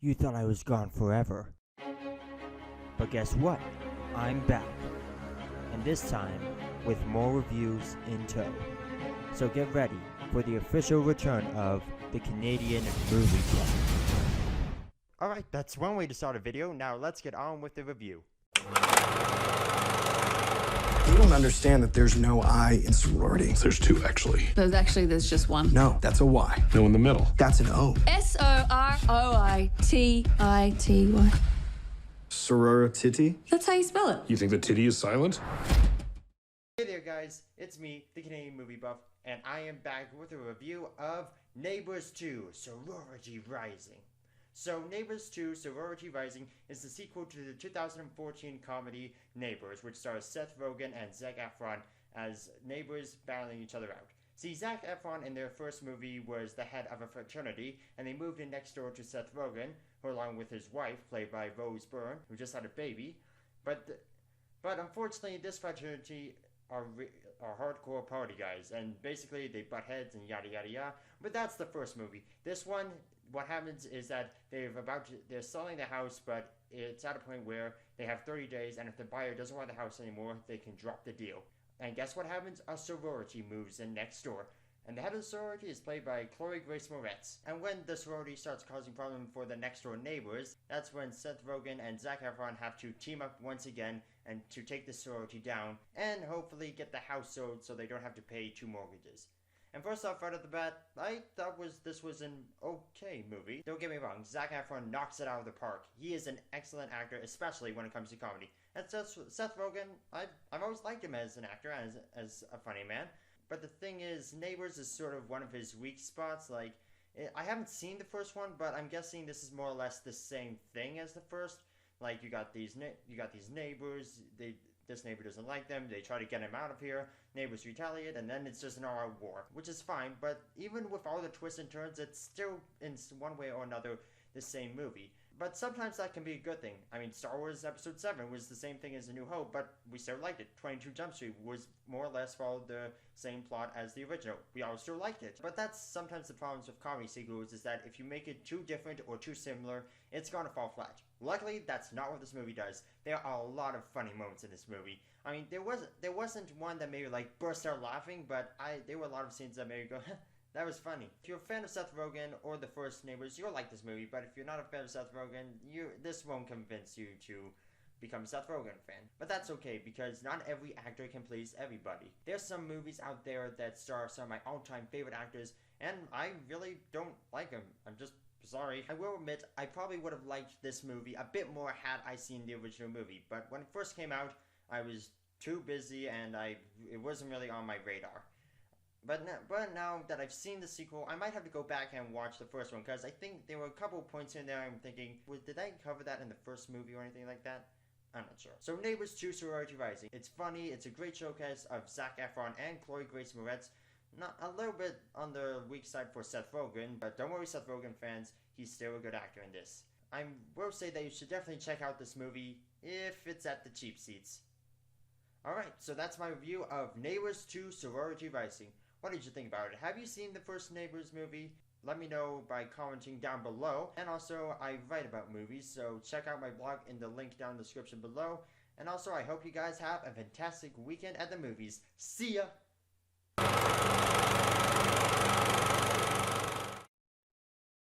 You thought I was gone forever. But guess what? I'm back. And this time, with more reviews in tow. So get ready for the official return of the Canadian Movie Club. Alright, that's one way to start a video. Now let's get on with the review. You don't understand that there's no I in sorority. There's two, actually. There's just one. No, that's a Y. No in the middle. That's an O. Sorority. Sorority? That's how you spell it. You think the titty is silent? Hey there guys, it's me, the Canadian Movie Buff, and I am back with a review of Neighbours 2, Sorority Rising. So, Neighbours 2, Sorority Rising is the sequel to the 2014 comedy Neighbours, which stars Seth Rogen and Zac Efron as neighbors battling each other out. See, Zac Efron in their first movie was the head of a fraternity, and they moved in next door to Seth Rogen, who along with his wife, played by Rose Byrne, who just had a baby. But unfortunately, this fraternity are hardcore party guys, and basically they butt heads and yada yada yada. But that's the first movie. This one, what happens is that they're selling the house, but it's at a point where they have 30 days, and if the buyer doesn't want the house anymore, they can drop the deal. And guess what happens? A sorority moves in next door. And the head of the sorority is played by Chloe Grace Moretz. And when the sorority starts causing problems for the next door neighbors, that's when Seth Rogen and Zac Efron have to team up once again and to take the sorority down and hopefully get the house sold so they don't have to pay 2 mortgages. And first off, right off the bat, I thought this was an okay movie. Don't get me wrong, Zac Efron knocks it out of the park. He is an excellent actor, especially when it comes to comedy. And Seth Rogen, I've always liked him as an actor, as a funny man. But the thing is, Neighbours is sort of one of his weak spots. Like, I haven't seen the first one, but I'm guessing this is more or less the same thing as the first. Like, you got these neighbors. This neighbor doesn't like them. They try to get him out of here. Neighbors retaliate, and then it's just an all-out war, which is fine. But even with all the twists and turns, it's still in one way or another the same movie. But sometimes that can be a good thing. I mean, Star Wars Episode 7 was the same thing as A New Hope, but we still liked it. 22 Jump Street was more or less followed the same plot as the original. We all still liked it. But that's sometimes the problems with comedy sequels, is that if you make it too different or too similar, it's gonna fall flat. Luckily, that's not what this movie does. There are a lot of funny moments in this movie. I mean, there wasn't one that made me like burst out laughing, but there were a lot of scenes that made me go, that was funny. If you're a fan of Seth Rogen or the first Neighbours, you'll like this movie, but if you're not a fan of Seth Rogen, this won't convince you to become a Seth Rogen fan. But that's okay, because not every actor can please everybody. There's some movies out there that star some of my all-time favorite actors, and I really don't like them. I'm just sorry. I will admit, I probably would have liked this movie a bit more had I seen the original movie, but when it first came out, I was too busy and it wasn't really on my radar. But now that I've seen the sequel, I might have to go back and watch the first one, because I think there were a couple of points in there I'm thinking, did I cover that in the first movie or anything like that? I'm not sure. So Neighbours 2 Sorority Rising. It's funny, it's a great showcase of Zac Efron and Chloe Grace Moretz. Not a little bit on the weak side for Seth Rogen, but don't worry Seth Rogen fans, he's still a good actor in this. I will say that you should definitely check out this movie if it's at the cheap seats. Alright, so that's my review of Neighbours 2 Sorority Rising. What did you think about it? Have you seen the first Neighbours movie? Let me know by commenting down below. And also, I write about movies, so check out my blog in the link down in the description below. And also, I hope you guys have a fantastic weekend at the movies. See ya!